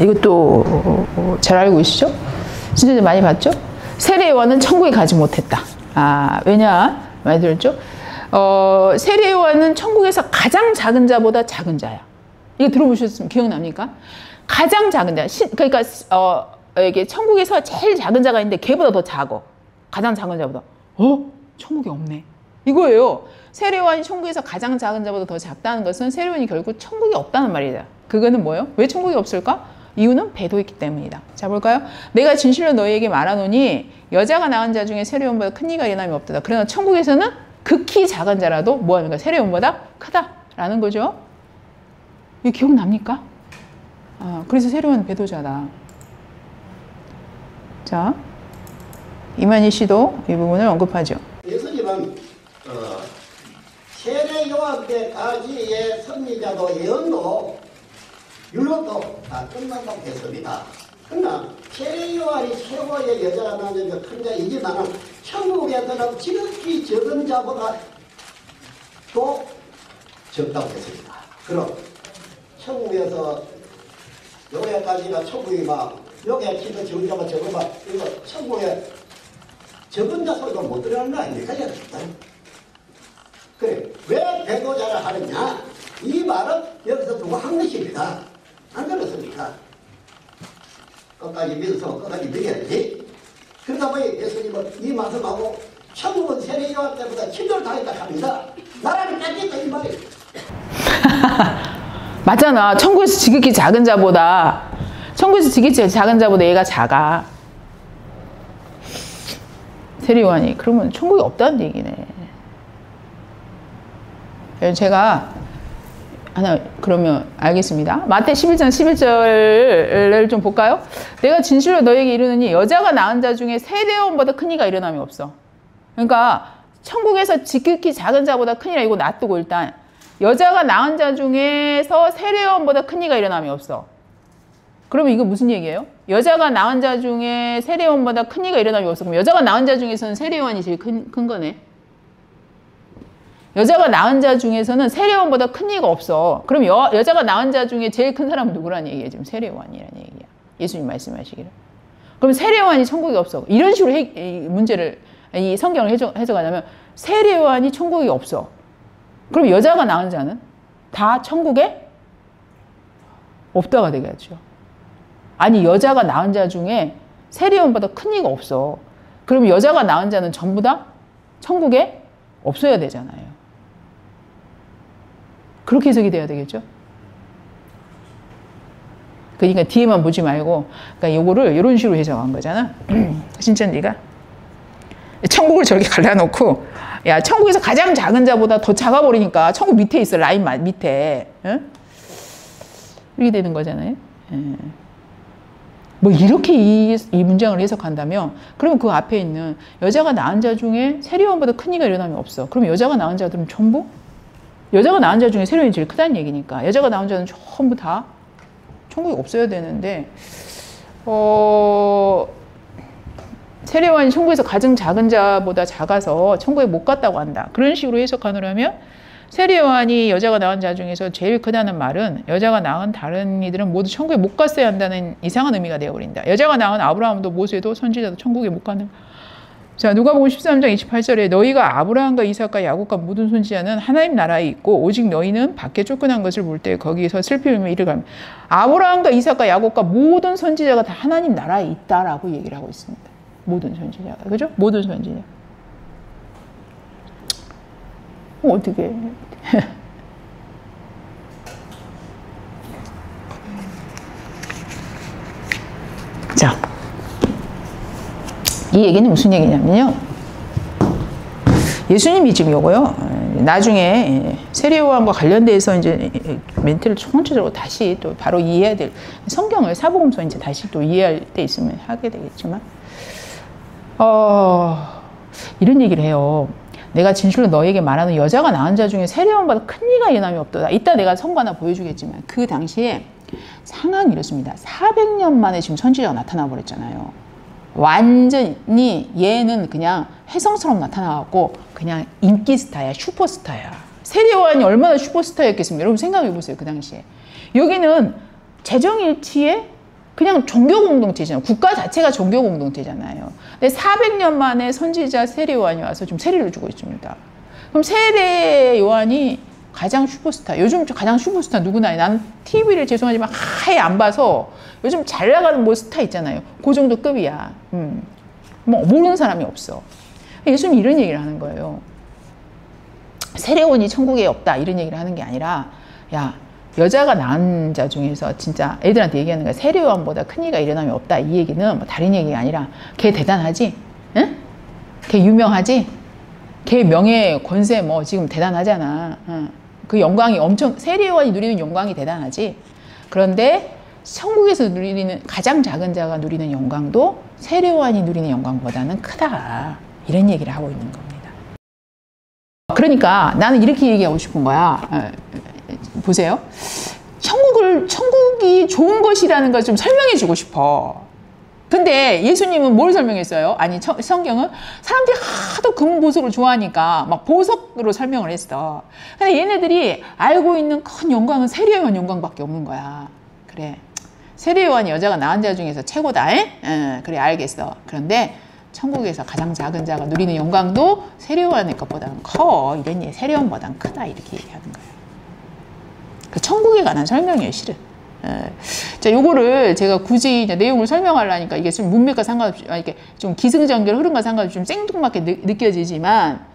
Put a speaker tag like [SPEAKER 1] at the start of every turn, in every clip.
[SPEAKER 1] 이것도 잘 알고 계시죠? 진짜 많이 봤죠? 세례요한은 천국에 가지 못했다. 왜냐? 많이 들었죠? 세례요한은 천국에서 가장 작은 자보다 작은 자야. 이거 들어보셨으면 기억납니까? 가장 작은 자. 그러니까 이게 천국에서 제일 작은 자가 있는데 걔보다 더 작어. 가장 작은 자보다. 천국에 없네. 이거예요. 세례요한이 천국에서 가장 작은 자보다 더 작다는 것은 세례요한이 결국 천국에 없다는 말이다. 그거는 뭐예요? 왜 천국에 없을까? 이유는 배도있기 때문이다. 자, 볼까요? 내가 진실로 너희에게 말하노니 여자가 낳은 자 중에 세례요한보다 큰 이가 일어남이 없다. 그러나 천국에서는 극히 작은 자라도 뭐합니까? 세례요한보다 크다라는 거죠. 이거 기억납니까? 그래서 세례요한은 배도자다. 자, 이만희 씨도 이 부분을 언급하죠.
[SPEAKER 2] 예수님은 세례요한 때까지의 선지자도 예언도 율법도 다 끝난다고 했습니다. 그러나 세례요한이 최고의 여자가 나는 큰 자이지만 천국에서는 지극히 적은 자보다 또 적다고 했습니다. 그럼 천국에서 여기까지가 천국이 막 여기에 기도 적은 자가 적은 바 이거 천국에 적은 자 소리가 못 들어가는 거 아닙니까? 그래, 왜 배도자를 하느냐? 이 말은 여기서 두고 한 것입니다. 안 그렇습니까? 끝까지 믿어서 끝까지 믿어야지. 그러다 보니 예수님은 이 말씀하고 천국은 세례요한 때보다 친절을 당했다 합니다. 나라를 뺏겼다 이 말이에요.
[SPEAKER 1] 맞잖아. 천국에서 지극히 작은 자보다 얘가 작아. 세례요한이. 그러면 천국이 없다는 얘기네. 제가 하나 그러면 알겠습니다. 마태 11장 11절을 좀 볼까요? 내가 진실로 너에게 이르노니 여자가 낳은 자 중에 세례요한보다 큰 이가 일어남이 없어. 그러니까 천국에서 지극히 작은 자보다 큰 이라 이거 놔두고 일단 여자가 낳은 자 중에서 세례요한보다 큰 이가 일어남이 없어. 그러면 이거 무슨 얘기예요? 여자가 낳은 자 중에 세례요한보다 큰 이가 일어남이 없어. 그럼 여자가 낳은 자 중에서는 세례요한이 제일 큰 거네. 여자가 낳은 자 중에서는 세례요한보다 큰 이가 없어. 그럼 여자가 낳은 자 중에 제일 큰 사람은 누구라는 얘기예요? 지금 세례요한이라는 얘기야. 예수님 말씀하시기를. 그럼 세례요한이 천국에 없어. 이런 식으로 문제를 이 성경을 해석하자면 세례요한이 천국에 없어. 그럼 여자가 낳은 자는 다 천국에 없다가 되겠죠. 아니 여자가 낳은 자 중에 세례요한보다 큰 이가 없어. 그럼 여자가 낳은 자는 전부 다 천국에 없어야 되잖아요. 그렇게 해석이 돼야 되겠죠. 그러니까 뒤에만 보지 말고, 그러니까 요거를 이런 식으로 해석한 거잖아. 진짜 네가 천국을 저렇게 갈라놓고, 야 천국에서 가장 작은 자보다 더 작아 버리니까 천국 밑에 있어. 라인 밑에. 응? 이렇게 되는 거잖아요. 뭐 이렇게 이 문장을 해석한다면 그러면 그 앞에 있는 여자가 낳은 자 중에 세례요한보다 큰 이가 일어나면 없어. 그럼 여자가 낳은 자들은 전부? 여자가 낳은 자 중에 세례요한이 제일 크다는 얘기니까 여자가 낳은 자는 전부 다 천국에 없어야 되는데 세례요한이 천국에서 가장 작은 자보다 작아서 천국에 못 갔다고 한다. 그런 식으로 해석하느라면 세례요한이 여자가 낳은 자 중에서 제일 크다는 말은 여자가 낳은 다른 이들은 모두 천국에 못 갔어야 한다는 이상한 의미가 되어버린다. 여자가 낳은 아브라함도 모세도 선지자도 천국에 못 가는. 자, 누가복음 13장 28절에 너희가 아브라함과 이삭과 야곱과 모든 선지자는 하나님 나라에 있고 오직 너희는 밖에 쫓겨난 것을 볼 때 거기에서 슬피 울며 이를 갈며. 아브라함과 이삭과 야곱과 모든 선지자가 다 하나님 나라에 있다라고 얘기를 하고 있습니다. 모든 선지자가. 그죠? 모든 선지자. 어떻게 자, 이 얘기는 무슨 얘기냐면요. 예수님이 지금 요거요. 나중에 세례요한과 관련돼서 이제 멘트를 총체적으로 다시 또 바로 이해해야 될 성경을 사복음서 이제 다시 또 이해할 때 있으면 하게 되겠지만 이런 얘기를 해요. 내가 진실로 너에게 말하는 여자가 낳은 자 중에 세례요한보다 큰 이가 일어남이 없도다. 이따 내가 성과 하나 보여주겠지만 그 당시에 상황이 이렇습니다. 400년 만에 지금 선지자가 나타나 버렸잖아요. 완전히 얘는 그냥 혜성처럼 나타나갖고 그냥 인기 스타야, 슈퍼스타야. 세례요한이 얼마나 슈퍼스타였겠습니까? 여러분 생각해 보세요. 그 당시에. 여기는 재정일치에 그냥 종교공동체잖아요. 국가 자체가 종교공동체잖아요. 근데 400년 만에 선지자 세례요한이 와서 좀 세례를 주고 있습니다. 그럼 세례요한이 가장 슈퍼스타, 요즘 가장 슈퍼스타 누구나, 나는 TV를 죄송하지만 아예 안 봐서 요즘 잘 나가는 뭐 스타 있잖아요. 그 정도 급이야. 뭐 모르는 사람이 없어. 예수님이 이런 얘기를 하는 거예요. 세례원이 천국에 없다 이런 얘기를 하는 게 아니라, 야, 여자가 낳은 자 중에서 진짜 애들한테 얘기하는 거야. 세례요한보다 큰 이가 일어나면 없다. 이 얘기는 뭐 다른 얘기가 아니라 걔 대단하지? 응? 걔 유명하지? 걔 명예, 권세 뭐 지금 대단하잖아. 응. 그 영광이 엄청, 세례요한이 누리는 영광이 대단하지. 그런데 천국에서 누리는 가장 작은 자가 누리는 영광도 세례요한이 누리는 영광보다는 크다. 이런 얘기를 하고 있는 겁니다. 그러니까 나는 이렇게 얘기하고 싶은 거야. 보세요. 천국이 좋은 것이라는 걸 좀 설명해 주고 싶어. 근데 예수님은 뭘 설명했어요? 아니, 성경은 사람들이 하도 금보석을 좋아하니까 막 보석으로 설명을 했어. 근데 얘네들이 알고 있는 큰 영광은 세례요한 영광밖에 없는 거야. 그래. 세례요한이 여자가 낳은 자 중에서 최고다. 그래, 알겠어. 그런데 천국에서 가장 작은 자가 누리는 영광도 세례요한의 것보다는 커. 이런 얘기, 세례요한보다는 크다. 이렇게 얘기하는 거예요. 그 천국에 관한 설명이에요, 실은. 자, 요거를 제가 굳이 이제 내용을 설명하려니까 이게 좀 문맥과 상관없이, 이렇게 좀 기승전결 흐름과 상관없이 좀 생뚱맞게 느껴지지만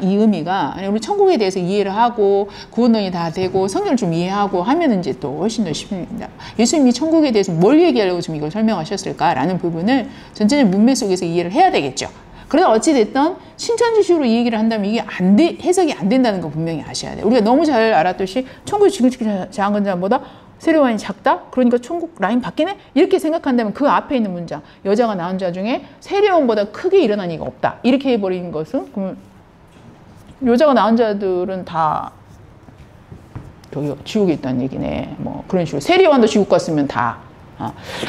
[SPEAKER 1] 이 의미가, 우리 천국에 대해서 이해를 하고 구원론이 다 되고 성경을 좀 이해하고 하면 이제 또 훨씬 더 쉽습니다. 예수님이 천국에 대해서 뭘 얘기하려고 지금 이걸 설명하셨을까라는 부분을 전체적인 문맥 속에서 이해를 해야 되겠죠. 그래서 어찌됐든 신천지식으로 이 얘기를 한다면 이게 해석이 안 된다는 거 분명히 아셔야 돼요. 우리가 너무 잘 알았듯이 천국이 지극히 작은 자보다 세례요한이 작다? 그러니까 천국 라인 바뀌네? 이렇게 생각한다면 그 앞에 있는 문장, 여자가 낳은 자 중에 세례요한보다 크게 일어난 이가 없다. 이렇게 해버린 것은, 그러면 여자가 낳은 자들은 다 지옥에 있다는 얘기네. 뭐 그런 식으로. 세례요한도 지옥 갔으면 다.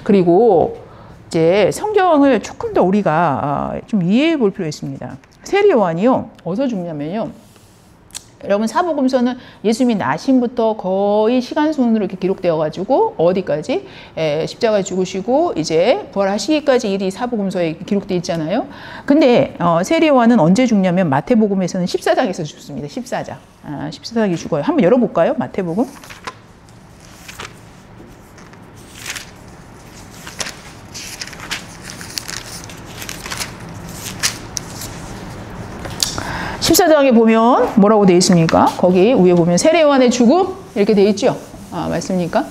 [SPEAKER 1] 그리고 이제 성경을 조금 더 우리가 좀 이해해 볼 필요가 있습니다. 세례요한이요, 어디서 죽냐면요. 여러분, 사복음서는 예수님이 나심부터 거의 시간순으로 이렇게 기록되어 가지고 어디까지 십자가에 죽으시고 이제 부활하시기까지 일이 사복음서에 기록되어 있잖아요. 근데 세례요한은 언제 죽냐면 마태복음에서는 14장에서 죽습니다. 14장. 14장에 죽어요. 한번 열어볼까요? 마태복음. 14장에 보면 뭐라고 되어 있습니까? 거기 위에 보면 세례요한의 죽음 이렇게 되어 있죠? 맞습니까?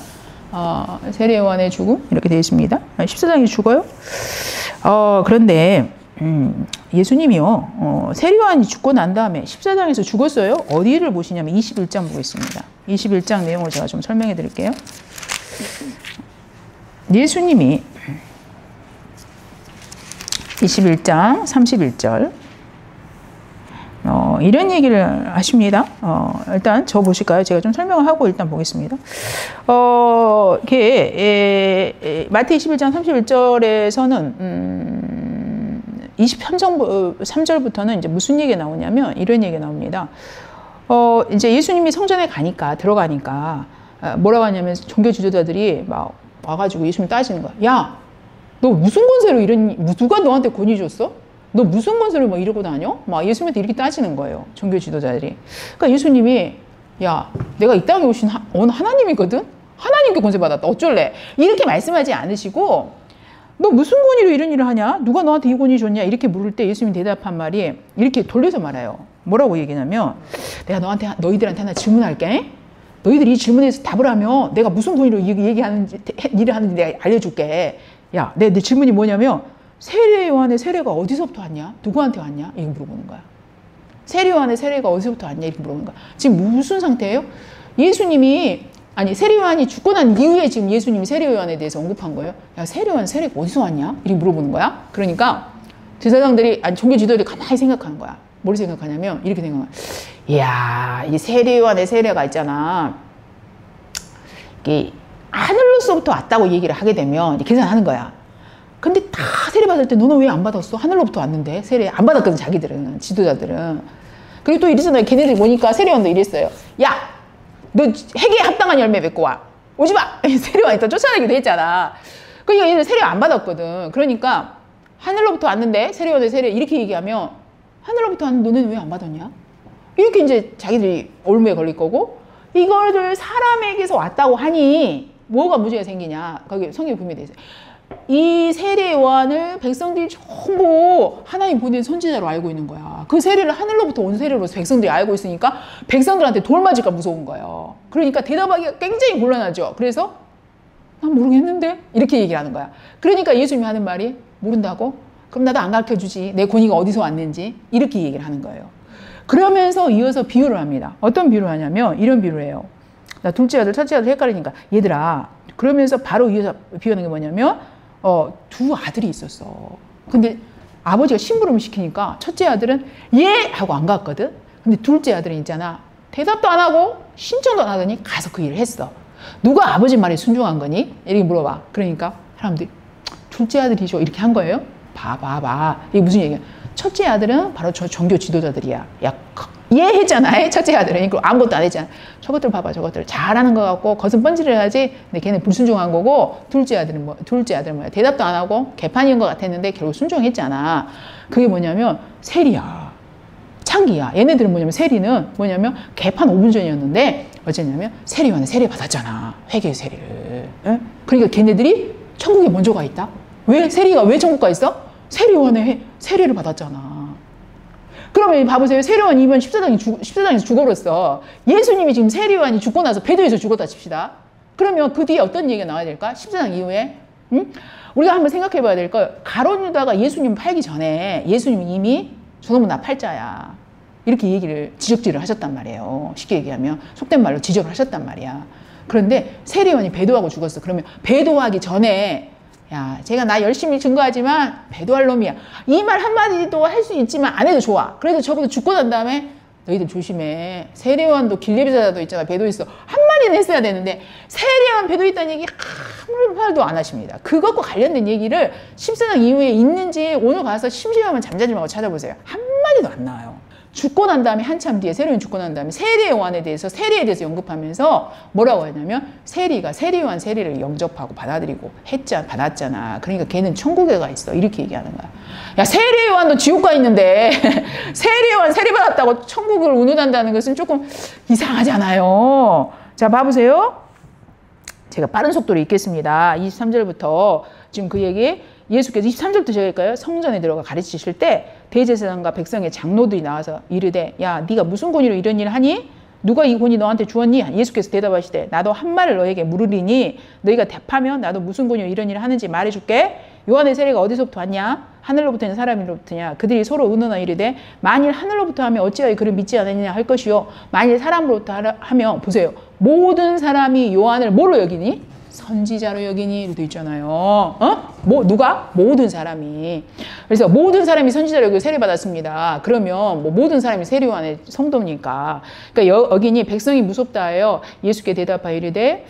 [SPEAKER 1] 세례요한의 죽음 이렇게 되어 있습니다. 14장에 죽어요. 그런데 예수님이요, 세례요한이 죽고 난 다음에 14장에서 죽었어요. 어디를 보시냐면 21장 보겠습니다. 21장 내용을 제가 좀 설명해 드릴게요. 예수님이 21장 31절 이런 얘기를 하십니다. 일단 저 보실까요? 제가 좀 설명을 하고 일단 보겠습니다. 마태 21장 31절에서는 23절부터는 이제 무슨 얘기가 나오냐면 이런 얘기가 나옵니다. 이제 예수님이 성전에 들어가니까 뭐라고 하냐면 종교 지도자들이 막 와가지고 예수님 따지는 거야. 야, 너 무슨 권세로 누가 너한테 권위 줬어? 너 무슨 권세로 뭐 이러고 다녀? 막 예수님한테 이렇게 따지는 거예요. 종교 지도자들이. 그러니까 예수님이, 야, 내가 이 땅에 오신 어느 하나님이거든? 하나님께 권세 받았다. 어쩔래? 이렇게 말씀하지 않으시고, 너 무슨 권위로 이런 일을 하냐? 누가 너한테 이 권위 줬냐? 이렇게 물을 때 예수님이 대답한 말이 이렇게 돌려서 말해요. 뭐라고 얘기냐면, 내가 너희들한테 하나 질문할게. 너희들이 이 질문에서 답을 하면 내가 무슨 권위로 일을 하는지 내가 알려줄게. 야, 내 질문이 뭐냐면, 세례요한의 세례가 어디서부터 왔냐? 누구한테 왔냐? 이거 물어보는 거야. 세례요한의 세례가 어디서부터 왔냐? 이렇게 물어보는 거야. 지금 무슨 상태예요? 세례요한이 죽고 난 이후에 지금 예수님이 세례요한에 대해서 언급한 거예요. 야, 세례요한 세례가 어디서 왔냐? 이렇게 물어보는 거야. 그러니까 제사장들이, 종교 지도들이 가만히 생각하는 거야. 뭘 생각하냐면 이렇게 생각해요. 이야, 이 세례요한의 세례가 있잖아. 이게 하늘로서부터 왔다고 얘기를 하게 되면 계산하는 거야. 근데 다 세례 받을 때 너는 왜 안 받았어? 하늘로부터 왔는데 세례 안 받았거든, 자기들은, 지도자들은. 그리고 또 이러잖아요. 걔네들 보니까 세례요한도 이랬어요. 야, 너 회개에 합당한 열매 맺고 와. 오지 마! 세례요한이 또 쫓아내기도 했잖아. 그러니까 얘는 세례 안 받았거든. 그러니까 하늘로부터 왔는데 세례요한의 세례 이렇게 얘기하면 하늘로부터 왔는데 너네는 왜 안 받았냐? 이렇게 이제 자기들이 올무에 걸릴 거고 이거를 사람에게서 왔다고 하니 뭐가 문제가 생기냐? 거기 성경에 분명히 돼 있어요. 이 세례 요한을 백성들이 전부 하나님 보낸 선지자로 알고 있는 거야. 그 세례를 하늘로부터 온 세례로서 백성들이 알고 있으니까 백성들한테 돌 맞을까 무서운 거예요. 그러니까 대답하기가 굉장히 곤란하죠. 그래서 난 모르겠는데 이렇게 얘기를 하는 거야. 그러니까 예수님이 하는 말이 모른다고? 그럼 나도 안 가르쳐주지. 내 권위가 어디서 왔는지 이렇게 얘기를 하는 거예요. 그러면서 이어서 비유를 합니다. 어떤 비유를 하냐면 이런 비유를 해요. 나 둘째 아들 첫째 아들 헷갈리니까 얘들아 그러면서 바로 이어서 비유하는 게 뭐냐면 두 아들이 있었어. 근데 아버지가 심부름을 시키니까 첫째 아들은 예! 하고 안 갔거든. 근데 둘째 아들은 있잖아. 대답도 안 하고 신청도 안 하더니 가서 그 일을 했어. 누가 아버지 말에 순종한 거니? 이렇게 물어봐. 그러니까 사람들이 둘째 아들이죠. 이렇게 한 거예요. 봐봐. 이게 무슨 얘기야? 첫째 아들은 바로 저 종교 지도자들이야. 야, 예 했잖아. 첫째 아들은. 그리고 아무것도 안 했잖아. 저것들 봐봐. 저것들 잘하는 것 같고 겉은 뻔질을 해야지. 근데 걔는 불순종한 거고 둘째 아들은 뭐야? 대답도 안 하고 개판인 것 같았는데 결국 순종했잖아. 그게 뭐냐면 세리야. 창기야. 얘네들은 뭐냐면 세리는 뭐냐면 개판 5분 전이었는데 어쨌냐면 세리와는 세례 받았잖아. 회개의 세례를. 응? 그러니까 걔네들이 천국에 먼저 가 있다. 왜? 세리가 왜 천국 가 있어? 세례요한의 세례를 받았잖아. 그러면 봐보세요. 세례요한이 이번 14장에서 죽어버렸어. 예수님이 지금 세례요한이 죽고 나서 배도에서 죽었다 칩시다. 그러면 그 뒤에 어떤 얘기가 나와야 될까? 14장 이후에. 응? 우리가 한번 생각해 봐야 될 거. 가룟 유다가 예수님 팔기 전에 예수님이 이미 저놈은 나 팔자야. 이렇게 얘기를 지적질을 하셨단 말이에요. 쉽게 얘기하면 속된 말로 지적을 하셨단 말이야. 그런데 세례요한이 배도하고 죽었어. 그러면 배도하기 전에 야, 제가 나 열심히 증거하지만 배도할 놈이야. 이 말 한마디도 할 수 있지만 안 해도 좋아. 그래도 적어도 죽고 난 다음에 너희들 조심해. 세례요한도 길리비자도 있잖아. 배도 있어. 한마디는 했어야 되는데 세례요한 배도 있다는 얘기 아무 말도 안 하십니다. 그것과 관련된 얘기를 14장 이후에 있는지 오늘 가서 심심하면 잠자지 말고 찾아보세요. 한마디도 안 나와요. 죽고 난 다음에 한참 뒤에 세례요한 죽고 난 다음에 세례요한에 대해서 세례에 대해서 언급하면서 뭐라고 했냐면 세례요한 세례를 영접하고 받아들이고 받았잖아. 그러니까 걔는 천국에 가 있어. 이렇게 얘기하는 거야. 야, 세례요한도 지옥 가 있는데 세례요한 세례 받았다고 천국을 운운한다는 것은 조금 이상하잖아요. 자, 봐보세요. 제가 빠른 속도로 읽겠습니다. 23절부터 지금 그 얘기 예수께서 23절부터 제가 할까요? 성전에 들어가 가르치실 때 대제사장과 백성의 장로들이 나와서 이르되 야 네가 무슨 권위로 이런 일을 하니? 누가 이 권위 너한테 주었니? 예수께서 대답하시되 나도 한 말을 너에게 물으리니 너희가 답하면 나도 무슨 권위로 이런 일을 하는지 말해줄게. 요한의 세례가 어디서부터 왔냐? 하늘로부터냐 사람으로부터냐? 그들이 서로 의논하여 이르되 만일 하늘로부터 하면 어찌하여 그를 믿지 않느냐 할 것이요 만일 사람으로부터 하면 보세요. 모든 사람이 요한을 뭐로 여기니? 선지자로 여기니 이렇게 있잖아요. 누가? 모든 사람이. 그래서 모든 사람이 선지자로 여기고 세례받았습니다. 그러면 뭐 모든 사람이 세례요한의 성도니까. 그러니까 여기니 백성이 무섭다예요. 예수께 대답하여 이르되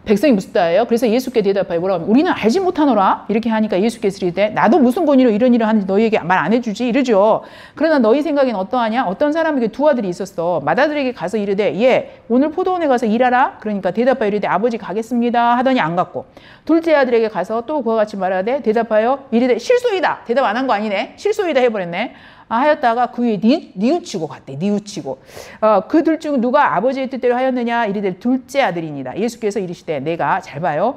[SPEAKER 1] 백성이 무섭다예요. 그래서 예수께 대답하여 뭐라고 하면 우리는 알지 못하노라. 이렇게 하니까 예수께서 이르되 나도 무슨 권위로 이런 일을 하는지 너희에게 말 안 해주지 이러죠. 그러나 너희 생각엔 어떠하냐? 어떤 사람에게 두 아들이 있었어. 맏아들에게 가서 이르되 예 오늘 포도원에 가서 일하라. 그러니까 대답하여 이르되 아버지 가겠습니다 하더니 안 갔고 둘째 아들에게 가서 또 그와 같이 말하되 대답하여 이르되 실소이다. 대답 안 한 거 아니네. 실소이다 해버렸네. 하였다가 그 위에 뉘우치고 갔대. 뉘우치고. 그 둘 중 누가 아버지의 뜻대로 하였느냐? 이르되 둘째 아들이니라. 예수께서 이르시되 내가 잘 봐요.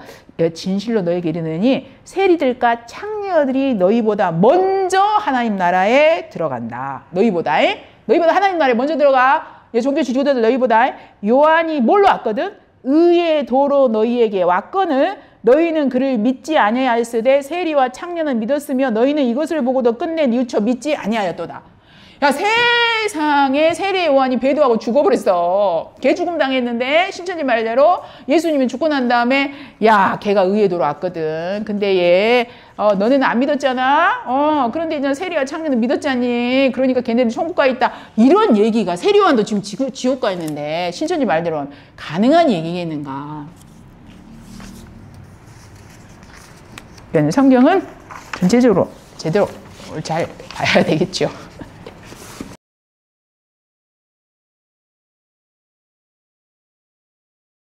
[SPEAKER 1] 진실로 너에게 이르느니 세리들과 창녀들이 너희보다 먼저 하나님 나라에 들어간다. 너희보다 하나님 나라에 먼저 들어가. 종교 지도자들 너희보다. 요한이 뭘로 왔거든? 의의 도로 너희에게 왔거늘 너희는 그를 믿지 아니하였으되 세리와 창녀는 믿었으며 너희는 이것을 보고도 끝내 뉘우쳐 믿지 아니하였도다. 야, 세상에 세례 요한이 배도하고 죽어버렸어. 개 죽음 당했는데 신천지 말대로 예수님이 죽고 난 다음에 야, 걔가 의의 도로 왔거든. 근데 얘 너네는 안 믿었잖아. 그런데 이제 세리와 창녀는 믿었잖니. 그러니까 걔네는 천국 가 있다. 이런 얘기가 세례 요한도 지금 지옥 가 있는데 신천지 말대로 가능한 얘기겠는가? 성경은 전체적으로 제대로 잘 봐야 되겠죠.